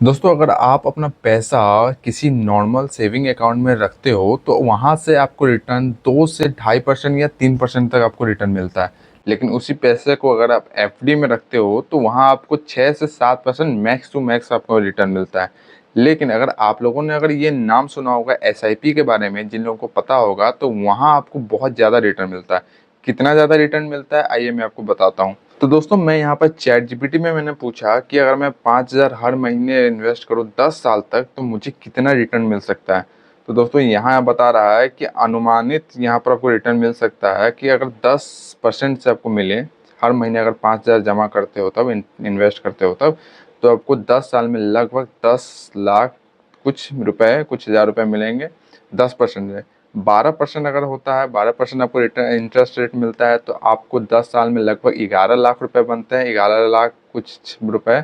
दोस्तों, अगर आप अपना पैसा किसी नॉर्मल सेविंग अकाउंट में रखते हो तो वहाँ से आपको रिटर्न 2 से 2.5% या 3% तक आपको रिटर्न मिलता है। लेकिन उसी पैसे को अगर आप एफडी में रखते हो तो वहाँ आपको 6 से 7% मैक्स टू मैक्स आपको रिटर्न मिलता है। लेकिन अगर आप लोगों ने अगर ये नाम सुना होगा एसआईपी के बारे में, जिन लोगों को पता होगा, तो वहाँ आपको बहुत ज़्यादा रिटर्न मिलता है। कितना ज़्यादा रिटर्न मिलता है आइए मैं आपको बताता हूँ। तो दोस्तों, मैं यहाँ पर चैट जीपीटी में मैंने पूछा कि अगर मैं 5,000 हर महीने इन्वेस्ट करूँ 10 साल तक तो मुझे कितना रिटर्न मिल सकता है। तो दोस्तों, यहाँ बता रहा है कि अनुमानित यहाँ पर आपको रिटर्न मिल सकता है कि अगर 10% से आपको मिले, हर महीने अगर 5,000 जमा करते हो तब इन्वेस्ट करते हो तब, तो आपको 10 साल में लगभग 10 लाख कुछ रुपए, कुछ हज़ार रुपए मिलेंगे। 10% से 12% अगर होता है, 12% आपको रिटर्न इंटरेस्ट रेट मिलता है, तो आपको 10 साल में लगभग 11 लाख रुपए बनते हैं, 11 लाख कुछ रुपए।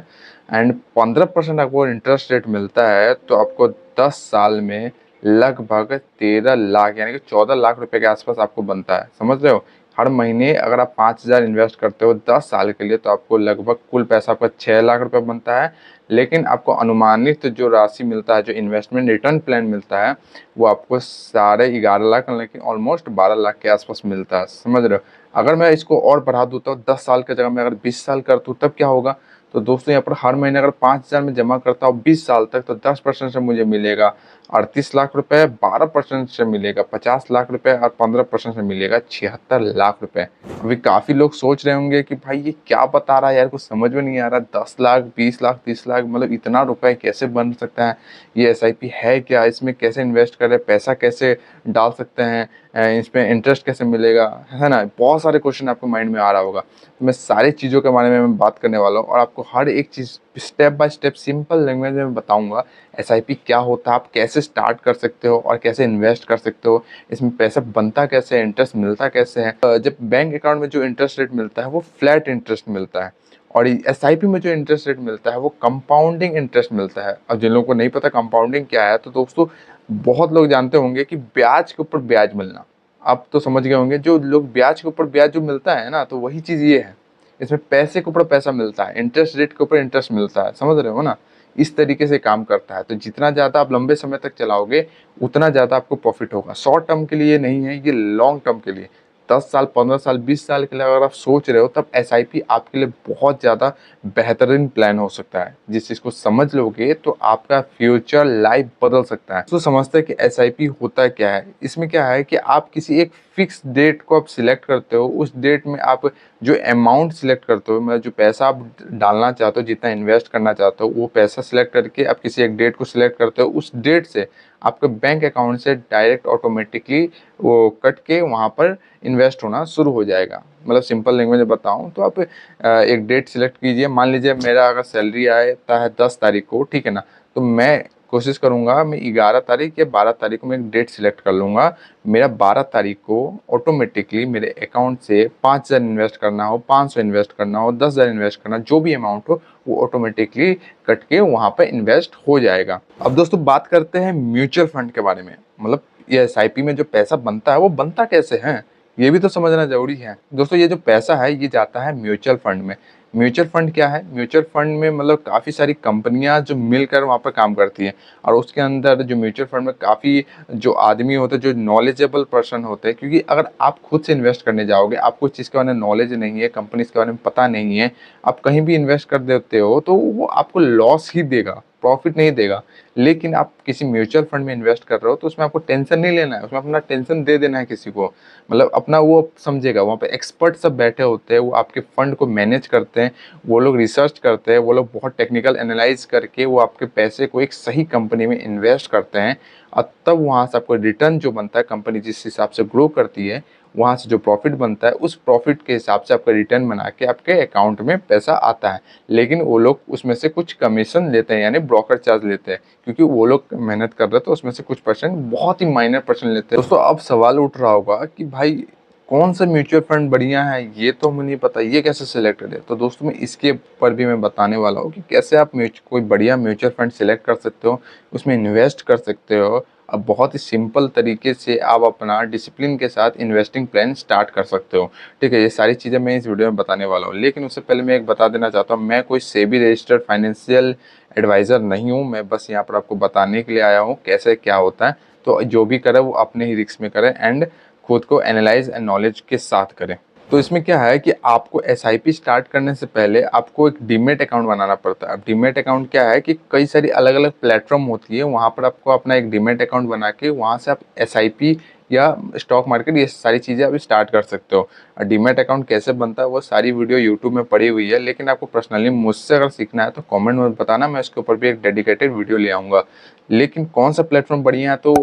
एंड 15% आपको इंटरेस्ट रेट मिलता है तो आपको 10 साल में लगभग 13 लाख यानी कि 14 लाख रुपए के आसपास आपको बनता है। समझ रहे हो? हर महीने अगर आप 5,000 इन्वेस्ट करते हो 10 साल के लिए तो आपको लगभग कुल पैसा आपका 6 लाख रुपए बनता है। लेकिन आपको अनुमानित जो राशि मिलता है, जो इन्वेस्टमेंट रिटर्न प्लान मिलता है, वो आपको 11.5 लाख लेकिन ऑलमोस्ट 12 लाख के आसपास मिलता है। समझ रहे हो? अगर मैं इसको और बढ़ा दूँ तो 10 साल की जगह मैं अगर 20 साल कर दूँ तब क्या होगा? तो दोस्तों, यहाँ पर हर महीने अगर 5,000 में जमा करता हूँ 20 साल तक तो 10% से मुझे मिलेगा 38 लाख रुपए, 12% से मिलेगा 50 लाख रुपए और 15% से मिलेगा 76 लाख रुपए। अभी काफ़ी लोग सोच रहे होंगे कि भाई ये क्या बता रहा है यार, कुछ समझ में नहीं आ रहा। 10 लाख, 20 लाख, 30 लाख, मतलब इतना रुपए कैसे बन सकता है? ये एसआईपी है क्या? इसमें कैसे इन्वेस्ट करें? पैसा कैसे डाल सकते हैं? इसमें इंटरेस्ट कैसे मिलेगा? है ना? बहुत सारे क्वेश्चन आपको माइंड में आ रहा होगा। तो मैं सारी चीज़ों के बारे में मैं बात करने वाला हूँ और आपको हर एक चीज़ step by step simple language में बताऊंगा। एसआईपी क्या होता है, आप कैसे स्टार्ट कर सकते हो और कैसे इन्वेस्ट कर सकते हो, इसमें पैसा बनता कैसे है, इंटरेस्ट मिलता कैसे है। जब बैंक अकाउंट में जो इंटरेस्ट रेट मिलता है वो फ्लैट इंटरेस्ट मिलता है, और एसआईपी में जो इंटरेस्ट रेट मिलता है वो कंपाउंडिंग इंटरेस्ट मिलता है। अब जिन लोगों को नहीं पता कंपाउंडिंग क्या है, तो दोस्तों बहुत लोग जानते होंगे कि ब्याज के ऊपर ब्याज मिलना। आप तो समझ गए होंगे, जो लोग ब्याज के ऊपर ब्याज जो मिलता है ना, तो वही चीज़ ये है। इसमें पैसे के ऊपर पैसा मिलता है, इंटरेस्ट रेट के ऊपर इंटरेस्ट मिलता है। समझ रहे हो ना? इस तरीके से काम करता है। तो जितना ज़्यादा आप लंबे समय तक चलाओगे उतना ज़्यादा आपको प्रॉफिट होगा। शॉर्ट टर्म के लिए नहीं है, ये लॉन्ग टर्म के लिए। 10 साल, 15 साल, 20 साल के लिए अगर आप सोच रहे हो तब एसआईपी आपके लिए बहुत ज़्यादा बेहतरीन प्लान हो सकता है। जिस चीज़ को समझ लोगे तो आपका फ्यूचर लाइफ बदल सकता है। तो समझते हैं कि एसआईपी होता क्या है। इसमें क्या है कि आप किसी एक फिक्स डेट को आप सिलेक्ट करते हो, उस डेट में आप जो अमाउंट सिलेक्ट करते हो, मतलब जो पैसा आप डालना चाहते हो, जितना इन्वेस्ट करना चाहते हो, वो पैसा सिलेक्ट करके आप किसी एक डेट को सिलेक्ट करते हो। उस डेट से आपके बैंक अकाउंट से डायरेक्ट ऑटोमेटिकली वो कट के वहाँ पर इन्वेस्ट होना शुरू हो जाएगा। मतलब सिंपल लैंग्वेज में बताऊँ तो आप एक डेट सिलेक्ट कीजिए। मान लीजिए मेरा अगर सैलरी आता है 10 तारीख को, ठीक है ना, तो मैं कोशिश करूँगा मैं 11 तारीख या 12 तारीख को मैं एक डेट सिलेक्ट कर लूँगा। मेरा 12 तारीख को ऑटोमेटिकली मेरे अकाउंट से 5,000 इन्वेस्ट करना हो, 500 इन्वेस्ट करना हो, 10,000 इन्वेस्ट करना, जो भी अमाउंट हो वो ऑटोमेटिकली कट के वहाँ पे इन्वेस्ट हो जाएगा। अब दोस्तों, बात करते हैं म्यूचुअल फंड के बारे में। मतलब ये एसआईपी में जो पैसा बनता है वो बनता कैसे है, ये भी तो समझना जरूरी है। दोस्तों, ये जो पैसा है ये जाता है म्यूचुअल फंड में। म्यूचुअल फंड क्या है? म्यूचुअल फंड में मतलब काफ़ी सारी कंपनियां जो मिलकर वहाँ पर काम करती हैं, और उसके अंदर जो म्यूचुअल फंड में काफ़ी जो आदमी होते हैं, जो नॉलेजेबल पर्सन होते हैं, क्योंकि अगर आप खुद से इन्वेस्ट करने जाओगे, आपको इस चीज़ के बारे में नॉलेज नहीं है, कंपनीज के बारे में पता नहीं है, आप कहीं भी इन्वेस्ट कर देते हो तो वो आपको लॉस ही देगा, प्रॉफिट नहीं देगा। लेकिन आप किसी म्यूचुअल फंड में इन्वेस्ट कर रहे हो तो उसमें आपको टेंशन नहीं लेना है, उसमें अपना टेंशन दे देना है किसी को। मतलब अपना वो समझेगा, वहाँ पे एक्सपर्ट सब बैठे होते हैं, वो आपके फंड को मैनेज करते हैं, वो लोग रिसर्च करते हैं, वो लोग बहुत टेक्निकल एनालाइज करके वो आपके पैसे को एक सही कंपनी में इन्वेस्ट करते हैं। और तब वहाँ से आपको रिटर्न जो बनता है, कंपनी जिस हिसाब से ग्रो करती है, वहाँ से जो प्रॉफिट बनता है उस प्रॉफिट के हिसाब से आपका रिटर्न बना के आपके अकाउंट में पैसा आता है। लेकिन वो लोग उसमें से कुछ कमीशन लेते हैं, यानी ब्रोकर चार्ज लेते हैं, क्योंकि वो लोग मेहनत कर रहे हैं तो उसमें से कुछ परसेंट, बहुत ही माइनर परसेंट लेते हैं। दोस्तों, अब सवाल उठ रहा होगा कि भाई कौन सा म्यूचुअल फंड बढ़िया है, ये तो मुझे नहीं पता, ये कैसे सिलेक्ट करें। तो दोस्तों, मैं इसके ऊपर भी मैं बताने वाला हूँ कि कैसे आप कोई बढ़िया म्यूचुअल फंड सिलेक्ट कर सकते हो, उसमें इन्वेस्ट कर सकते हो अब बहुत ही सिंपल तरीके से आप अपना डिसिप्लिन के साथ इन्वेस्टिंग प्लान स्टार्ट कर सकते हो। ठीक है, ये सारी चीज़ें मैं इस वीडियो में बताने वाला हूँ, लेकिन उससे पहले मैं एक बता देना चाहता हूँ, मैं कोई सेबी रजिस्टर्ड फाइनेंशियल एडवाइज़र नहीं हूँ। मैं बस यहाँ पर आपको बताने के लिए आया हूँ कैसे क्या होता है। तो जो भी करे वो अपने ही रिस्क में करे एंड खुद को एनालाइज एंड नॉलेज के साथ करें। तो इसमें क्या है कि आपको एसआईपी स्टार्ट करने से पहले आपको एक डीमैट अकाउंट बनाना पड़ता है। अब डीमैट अकाउंट क्या है कि कई सारी अलग अलग प्लेटफॉर्म होती है, वहाँ पर आपको अपना एक डीमैट अकाउंट बना के वहाँ से आप एसआईपी या स्टॉक मार्केट ये सारी चीज़ें आप स्टार्ट कर सकते हो। और डीमैट अकाउंट कैसे बनता है वो सारी वीडियो यूट्यूब में पड़ी हुई है, लेकिन आपको पर्सनली मुझसे अगर सीखना है तो कमेंट में बताना, मैं इसके ऊपर भी एक डेडिकेटेड वीडियो ले आऊँगा। लेकिन कौन सा प्लेटफॉर्म बढ़िया है, तो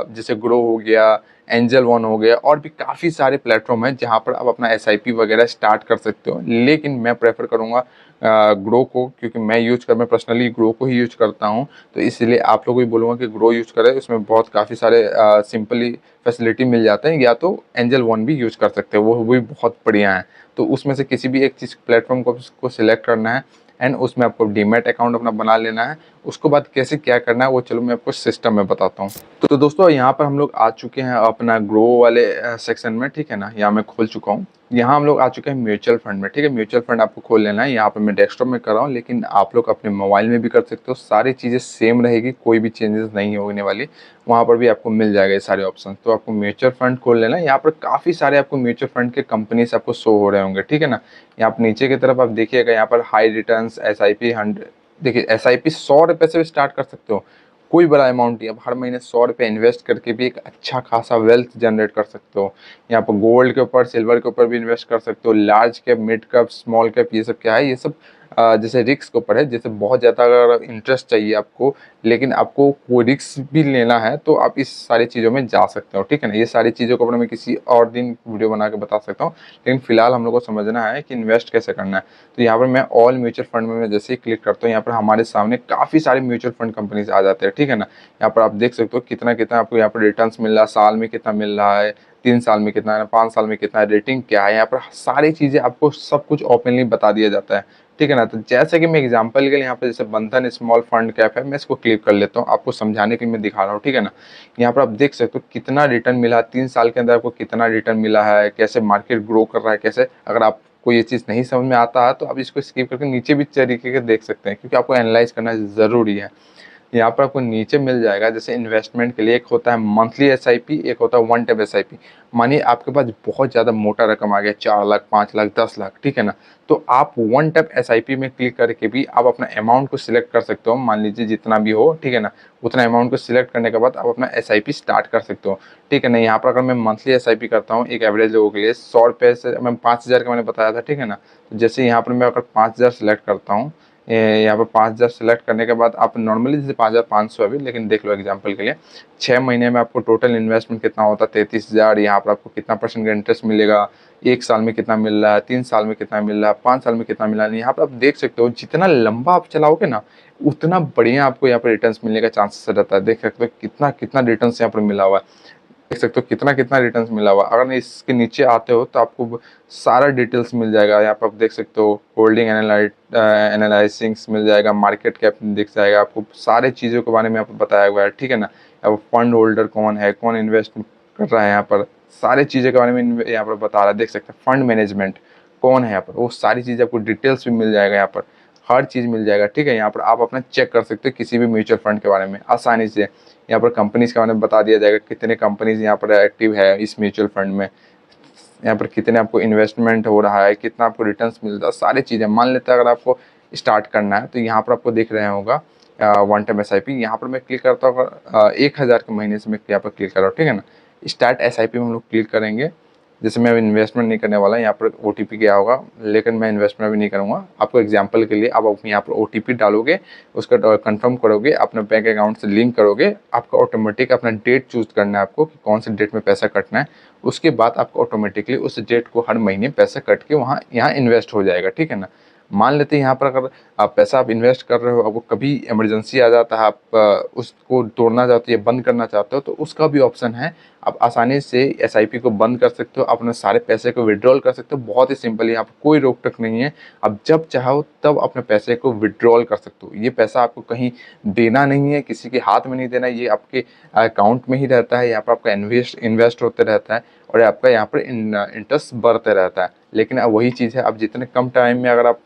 जैसे ग्रो हो गया, एंजल वन हो गया, और भी काफ़ी सारे प्लेटफॉर्म हैं जहाँ पर आप अपना एसआईपी वगैरह स्टार्ट कर सकते हो। लेकिन मैं प्रेफर करूँगा ग्रो को, क्योंकि मैं पर्सनली ग्रो को ही यूज करता हूँ। तो इसलिए आप लोगों को भी बोलूँगा कि ग्रो यूज करें, इसमें बहुत काफ़ी सारे सिंपली फैसिलिटी मिल जाते हैं। या तो एंजल वन भी यूज कर सकते हो, वो भी बहुत बढ़िया है। तो उसमें से किसी भी एक चीज़ प्लेटफॉर्म को सिलेक्ट करना है एंड उसमें आपको डीमैट अकाउंट अपना बना लेना है। उसके बाद कैसे क्या करना है वो चलो मैं आपको सिस्टम में बताता हूँ। तो दोस्तों यहाँ पर हम लोग आ चुके हैं अपना ग्रो वाले सेक्शन में, ठीक है ना। यहाँ मैं खोल चुका हूँ, यहाँ हम लोग आ चुके हैं म्यूचुअल फंड में। ठीक है, म्यूचुअल फंड आपको खोल लेना है। यहाँ पर मैं डेस्कटॉप में कर रहा हूँ, लेकिन आप लोग अपने मोबाइल में भी कर सकते हो। सारी चीज़ें सेम रहेगी, कोई भी चेंजेस नहीं होने वाली। वहाँ पर भी आपको मिल जाएगा ये सारे ऑप्शन। तो आपको म्यूचुअल फंड खोल लेना है। यहाँ पर काफ़ी सारे आपको म्यूचुअल फंड के कंपनीज आपको शो हो रहे होंगे, ठीक है ना। यहाँ पर नीचे की तरफ आप देखिएगा, यहाँ पर हाई रिटर्न्स एसआईपी 100, देखिए एसआईपी 100 रुपये से भी स्टार्ट कर सकते हो। कोई बड़ा अमाउंट नहीं, अब हर महीने 100 रुपये इन्वेस्ट करके भी एक अच्छा खासा वेल्थ जनरेट कर सकते हो। यहाँ पर गोल्ड के ऊपर, सिल्वर के ऊपर भी इन्वेस्ट कर सकते हो। Large cap, mid cap, small cap, ये सब क्या है, ये सब जैसे रिस्क के ऊपर है। जैसे बहुत ज़्यादा अगर इंटरेस्ट चाहिए आपको, लेकिन आपको कोई रिस्क भी लेना है, तो आप इस सारी चीज़ों में जा सकते हो, ठीक है ना। ये सारी चीज़ों को अपने मैं किसी और दिन वीडियो बना के बता सकता हूँ, लेकिन फिलहाल हम लोग को समझना है कि इन्वेस्ट कैसे करना है। तो यहाँ पर मैं ऑल म्यूचुअल फंड में मैं जैसे ही क्लिक करता हूँ, यहाँ पर हमारे सामने काफ़ी सारे म्यूचुअल फंड कंपनीज आ जाते हैं, ठीक है ना। यहाँ पर आप देख सकते हो कितना कितना आपको यहाँ पर रिटर्न्स मिल रहा है, साल में कितना मिल रहा है, 3 साल में कितना है, 5 साल में कितना है, रेटिंग क्या है। यहाँ पर सारी चीज़ें आपको सब कुछ ओपनली बता दिया जाता है, ठीक है ना। तो जैसे कि मैं एग्जांपल के लिए यहाँ पे जैसे बंधन स्मॉल फंड कैप है, मैं इसको क्लिक कर लेता हूँ, आपको समझाने के लिए मैं दिखा रहा हूँ, ठीक है ना। यहाँ पर आप देख सकते हो कितना रिटर्न मिला, 3 साल के अंदर आपको कितना रिटर्न मिला है, कैसे मार्केट ग्रो कर रहा है, कैसे। अगर आपको ये चीज़ नहीं समझ में आता है तो आप इसको स्किप करके नीचे भी तरीके के देख सकते हैं, क्योंकि आपको एनालाइज करना ज़रूरी है। यहाँ पर आपको नीचे मिल जाएगा, जैसे इन्वेस्टमेंट के लिए एक होता है मंथली एसआईपी, एक होता है वन टाइम एसआईपी। मानिए आपके पास बहुत ज़्यादा मोटा रकम आ गया, 4 लाख, 5 लाख, 10 लाख, ठीक है ना। तो आप वन टाइम एसआईपी में क्लिक करके भी आप अपना अमाउंट को सिलेक्ट कर सकते हो। मान लीजिए जितना भी हो, ठीक है ना, उतना अमाउंट को सिलेक्ट करने के बाद आप अपना एसआईपी स्टार्ट कर सकते हो, ठीक है ना। यहाँ पर अगर मैं मंथली एसआईपी करता हूँ एक एवरेज लोगों के लिए 100 रुपये से, मैं 5 हज़ार का मैंने बताया था, ठीक है ना। तो जैसे यहाँ पर मैं अगर 5 हज़ार सेलेक्ट करता हूँ, यहाँ पर 5 हज़ार सेलेक्ट करने के बाद आप नॉर्मली जैसे 5,500 अभी, लेकिन देख लो एग्जांपल के लिए 6 महीने में आपको टोटल इन्वेस्टमेंट कितना होता है, 33,000। यहाँ पर आपको कितना परसेंट का इंटरेस्ट मिलेगा, 1 साल में कितना मिल रहा है, 3 साल में कितना मिल रहा है, 5 साल में कितना मिल रहा है। यहाँ पर आप देख सकते हो जितना लंबा आप चलाओगे ना, उतना बढ़िया आपको यहाँ पर रिटर्न्स मिलने का चांसेस रहता है। देख सकते हो कितना कितना रिटर्न्स यहाँ पर मिला हुआ है, देख सकते हो कितना कितना रिटर्न्स मिला हुआ। अगर इसके नीचे आते हो तो आपको सारा डिटेल्स मिल जाएगा। यहाँ पर आप देख सकते हो होल्डिंग एनालिसिस मिल जाएगा, मार्केट कैप दिख जाएगा, आपको सारे चीज़ों के बारे में यहाँ पर बताया हुआ है, ठीक है ना। अब फंड होल्डर कौन है, कौन इन्वेस्ट कर रहा है, यहाँ पर सारी चीज़ों के बारे में यहाँ पर बता रहा है। देख सकते हैं फंड मैनेजमेंट कौन है यहाँ पर, वो सारी चीज़ आपको डिटेल्स भी मिल जाएगा, यहाँ पर हर चीज़ मिल जाएगा, ठीक है। यहाँ पर आप अपना चेक कर सकते हो किसी भी म्यूचुअल फंड के बारे में आसानी से। यहाँ पर कंपनीज के बारे में बता दिया जाएगा, कितने कंपनीज यहाँ पर एक्टिव है इस म्यूचुअल फंड में, यहाँ पर कितने आपको इन्वेस्टमेंट हो रहा है, कितना आपको रिटर्न्स मिल रहा है, सारी चीज़ें। मान लेते हैं अगर आपको स्टार्ट करना है तो यहाँ पर आपको दिख रहे होगा वन टाइम एसआईपी। यहाँ पर मैं क्लिक करता हूँ, 1,000 के महीने से मैं यहाँ पर क्लिक कर रहा हूँ, ठीक है ना। स्टार्ट एसआईपी में हम लोग क्लिक करेंगे। जैसे मैं इन्वेस्टमेंट नहीं करने वाला, यहाँ पर ओटीपी गया होगा, लेकिन मैं इन्वेस्टमेंट भी नहीं करूँगा। आपको एग्जांपल के लिए आप यहाँ पर ओटीपी डालोगे, उसका कंफर्म करोगे, अपने बैंक अकाउंट से लिंक करोगे, आपका ऑटोमेटिक अपना डेट चूज करना है आपको कि कौन से डेट में पैसा कटना है। उसके बाद आपको ऑटोमेटिकली उस डेट को हर महीने पैसा कट के यहाँ इन्वेस्ट हो जाएगा, ठीक है ना। मान लेते हैं यहाँ पर अगर आप पैसा आप इन्वेस्ट कर रहे हो, आपको कभी इमरजेंसी आ जाता है, आप उसको तोड़ना चाहते हो या बंद करना चाहते हो, तो उसका भी ऑप्शन है। आप आसानी से एसआईपी को बंद कर सकते हो, अपने सारे पैसे को विड्रॉल कर सकते हो। बहुत ही सिंपल है, यहाँ पे कोई रोक-टोक नहीं है। आप जब चाहो तब अपने पैसे को विड्रॉल कर सकते हो। ये पैसा आपको कहीं देना नहीं है, किसी के हाथ में नहीं देना है, ये आपके अकाउंट में ही रहता है। यहाँ पर आपका इन्वेस्ट होते रहता है और आपका यहाँ पर इंटरेस्ट बढ़ते रहता है। लेकिन अब वही चीज़ है, आप जितने कम टाइम में अगर आप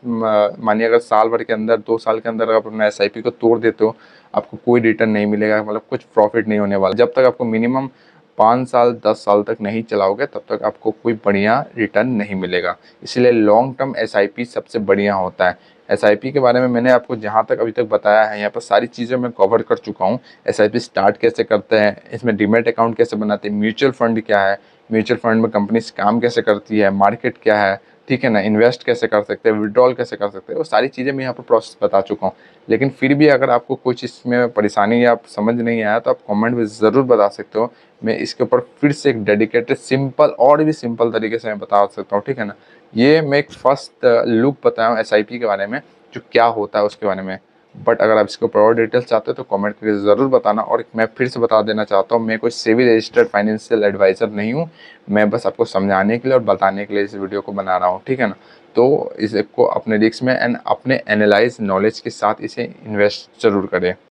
मानिए अगर साल भर के अंदर 2 साल के अंदर आप अपना एसआईपी को तोड़ देते हो, आपको कोई रिटर्न नहीं मिलेगा, मतलब कुछ प्रॉफिट नहीं होने वाला। जब तक आपको मिनिमम 5 साल 10 साल तक नहीं चलाओगे तब तक आपको कोई बढ़िया रिटर्न नहीं मिलेगा। इसलिए लॉन्ग टर्म एसआईपी सबसे बढ़िया होता है। एसआईपी के बारे में मैंने आपको जहाँ तक अभी तक बताया है, यहाँ पर सारी चीज़ें मैं कवर कर चुका हूँ। एसआईपी स्टार्ट कैसे करते हैं, इसमें डीमैट अकाउंट कैसे बनाते हैं, म्यूचुअल फंड क्या है, म्यूचुअल फंड में कंपनी काम कैसे करती है, मार्केट क्या है, ठीक है ना, इन्वेस्ट कैसे कर सकते हैं, विड्रॉल कैसे कर सकते हैं, वो सारी चीज़ें मैं यहाँ पर प्रोसेस बता चुका हूँ। लेकिन फिर भी अगर आपको कुछ इसमें परेशानी या आप समझ नहीं आया तो आप कमेंट में ज़रूर बता सकते हो। मैं इसके ऊपर फिर से एक डेडिकेटेड सिंपल और भी सिंपल तरीके से मैं बता सकता हूँ, ठीक है ना। ये मैं एक फर्स्ट लुक बताया हूँ एसआईपी के बारे में, जो क्या होता है उसके बारे में। बट अगर आप इसके ऊपर और डिटेल्स चाहते हो तो कमेंट करके ज़रूर बताना। और मैं फिर से बता देना चाहता हूँ, मैं कोई सेबी रजिस्टर्ड फाइनेंशियल एडवाइज़र नहीं हूँ। मैं बस आपको समझाने के लिए और बताने के लिए इस वीडियो को बना रहा हूँ, ठीक है ना। तो इसको अपने रिस्क में एंड अपने एनालाइज नॉलेज के साथ इसे इन्वेस्ट ज़रूर करें।